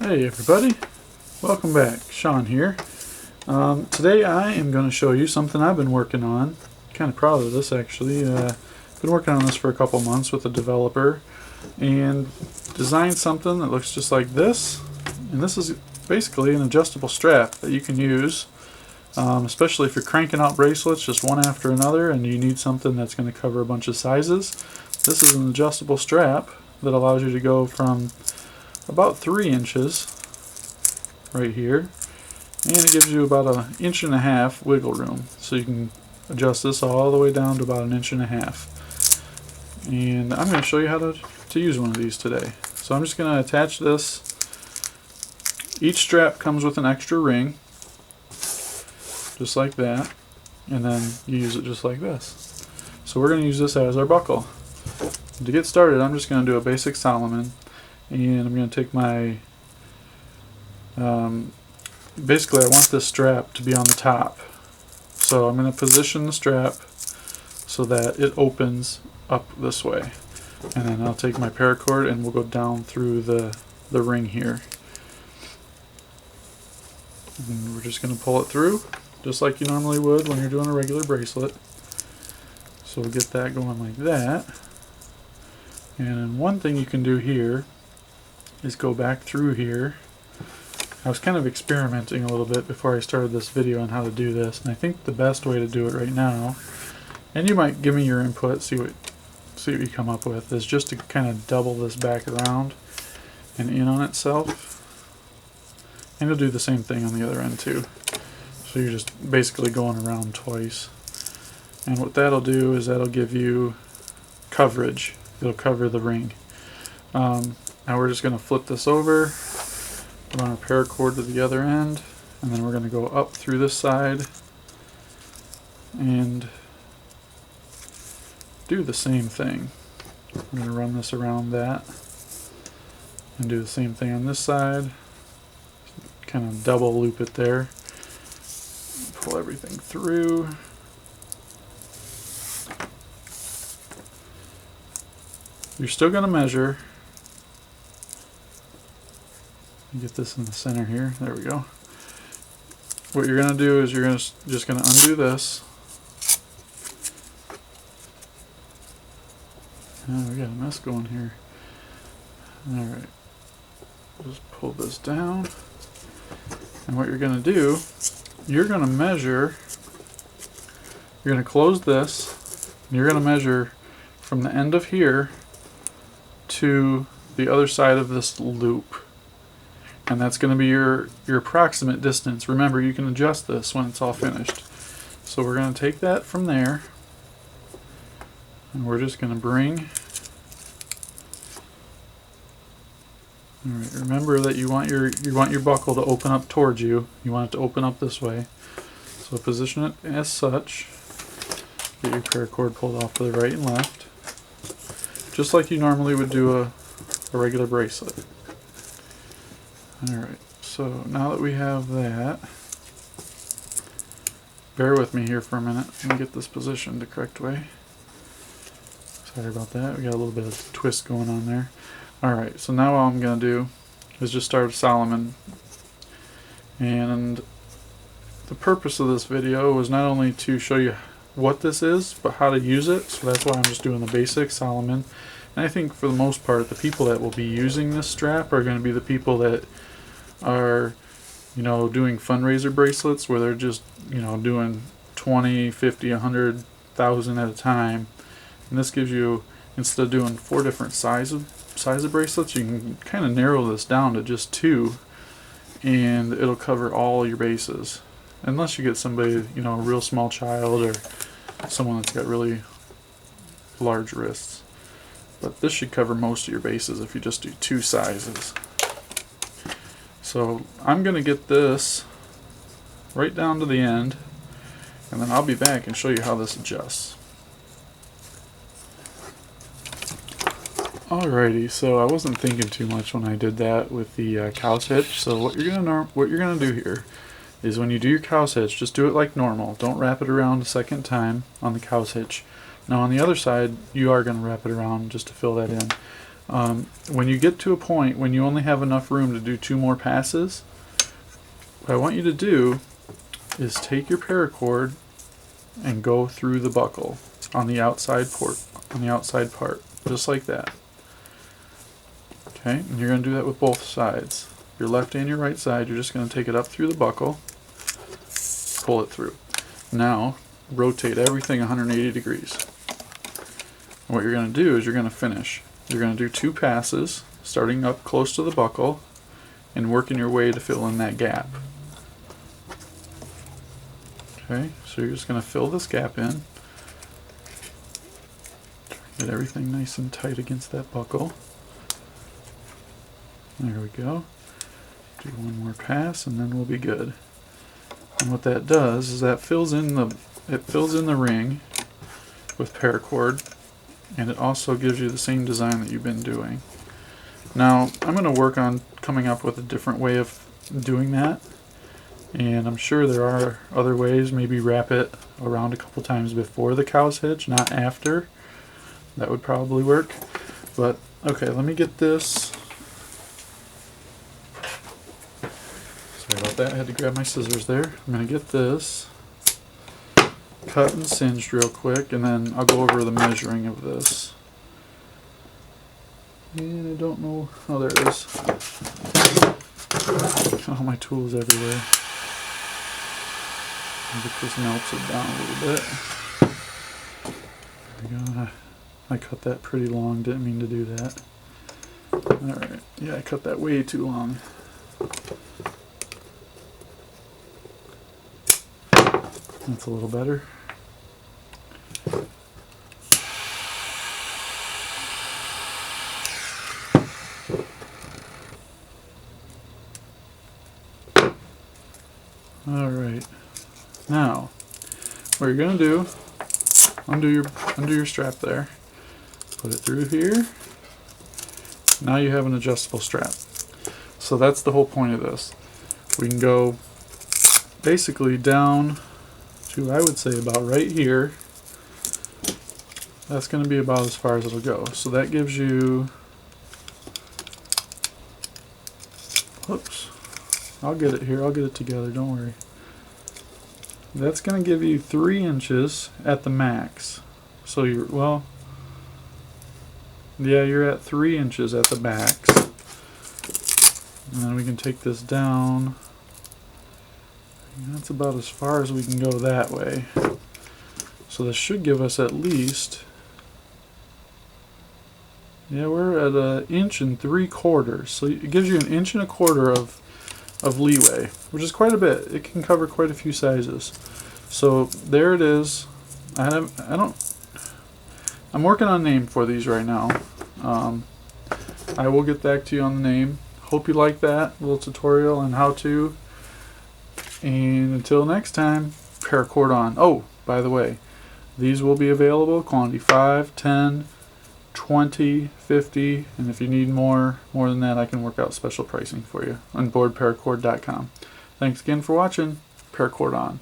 Hey everybody, welcome back. Sean here. Today I am going to show you something I've been working on. Kind of proud of this actually. Been working on this for a couple months with a developer and designed something that looks just like this. And this is basically an adjustable strap that you can use, especially if you're cranking out bracelets just one after another and you need something that's going to cover a bunch of sizes. This is an adjustable strap that allows you to go from about 3 inches right here, and it gives you about 1.5 inches wiggle room, so you can adjust this all the way down to about 1.5 inches. And I'm going to show you how to use one of these today. So I'm just going to attach this. Each strap comes with an extra ring, just like that, and then you use it just like this. So we're going to use this as our buckle. To get started, I'm just going to do a basic Solomon. And I'm going to take my, basically I want this strap to be on the top. So I'm going to position the strap so that it opens up this way. And then I'll take my paracord and we'll go down through the ring here. And we're just going to pull it through, just like you normally would when you're doing a regular bracelet. So we'll get that going like that. And one thing you can do here is go back through here. I was kind of experimenting a little bit before I started this video on how to do this, and I think the best way to do it right now, and you might give me your input, see what you come up with, is just to kind of double this back around and in on itself. And you'll do the same thing on the other end too. So you're just basically going around twice. And what that'll do is that'll give you coverage. It'll cover the ring. Now we're just going to flip this over, run our paracord to the other end, and then we're going to go up through this side and do the same thing. We're going to run this around that and do the same thing on this side. Kind of double loop it there. Pull everything through. You're still going to measure. Get this in the center here. There we go. What you're going to do is you're just going to undo this. Oh, we got a mess going here. Alright. Just pull this down. And what you're going to do, you're going to measure, you're going to close this, and you're going to measure from the end of here to the other side of this loop. And that's going to be your approximate distance. Remember, you can adjust this when it's all finished. So we're going to take that from there, and we're just going to bring. All right, remember that you want your buckle to open up towards you. You want it to open up this way. So position it as such. Get your paracord pulled off to the right and left, just like you normally would do a regular bracelet. Alright, so now that we have that, bear with me here for a minute. Let me get this positioned the correct way. Sorry about that, we got a little bit of twist going on there. Alright, so now all I'm going to do is just start a Solomon. And the purpose of this video was not only to show you what this is, but how to use it. So that's why I'm just doing the basic Solomon. And I think for the most part, the people that will be using this strap are going to be the people that are, doing fundraiser bracelets where they're just, doing 20, 50, 100,000 at a time. And this gives you, instead of doing 4 different size of bracelets, you can kind of narrow this down to just 2, and it'll cover all your bases. Unless you get somebody, a real small child or someone that's got really large wrists. But this should cover most of your bases if you just do 2 sizes. So I'm going to get this right down to the end, and then I'll be back and show you how this adjusts. Alrighty, so I wasn't thinking too much when I did that with the cow's hitch. So what you're gonna do here is when you do your cow's hitch, just do it like normal. Don't wrap it around a second time on the cow's hitch. Now on the other side, you are going to wrap it around just to fill that in. When you get to a point when you only have enough room to do 2 more passes, what I want you to do is take your paracord and go through the buckle on the outside part, just like that. Okay, and you're going to do that with both sides. Your left and your right side, you're just going to take it up through the buckle, pull it through. Now, rotate everything 180 degrees. And what you're going to do is you're going to finish. You're going to do 2 passes, starting up close to the buckle and working your way to fill in that gap. Okay, so you're just going to fill this gap in. Get everything nice and tight against that buckle. There we go. Do 1 more pass and then we'll be good. And what that does is that fills in the ring with paracord, and it also gives you the same design that you've been doing. Now I'm going to work on coming up with a different way of doing that, and I'm sure there are other ways. Maybe wrap it around a couple times before the cow's hitch, not after. That would probably work. But okay, let me get this. Sorry about that, I had to grab my scissors there. I'm going to get this cut and singed real quick, and then I'll go over the measuring of this. And I don't know. Oh, there it is. All my tools everywhere. Maybe this melts it down a little bit. There we go. I cut that pretty long, didn't mean to do that. Alright, yeah, I cut that way too long. That's a little better. Alright, now what you're going to do, undo your strap there, put it through here. Now you have an adjustable strap. So that's the whole point of this. We can go basically down to, I would say, about right here. That's going to be about as far as it'll go. So that gives you, whoops, I'll get it here, I'll get it together, don't worry. That's going to give you 3 inches at the max. So you're, well, yeah, you're at 3 inches at the max. And then we can take this down. That's about as far as we can go that way. So this should give us at least, yeah, we're at 1 3/4 inches. So it gives you 1 1/4 inches of leeway, which is quite a bit. It can cover quite a few sizes. So there it is. I'm working on a name for these right now. I will get back to you on the name. Hope you like that little tutorial on how to. And until next time, paracord on. Oh, by the way, these will be available quantity 5, 10, 20, 50, and if you need more than that, I can work out special pricing for you on BoredParacord.com. Thanks again for watching. Paracord on.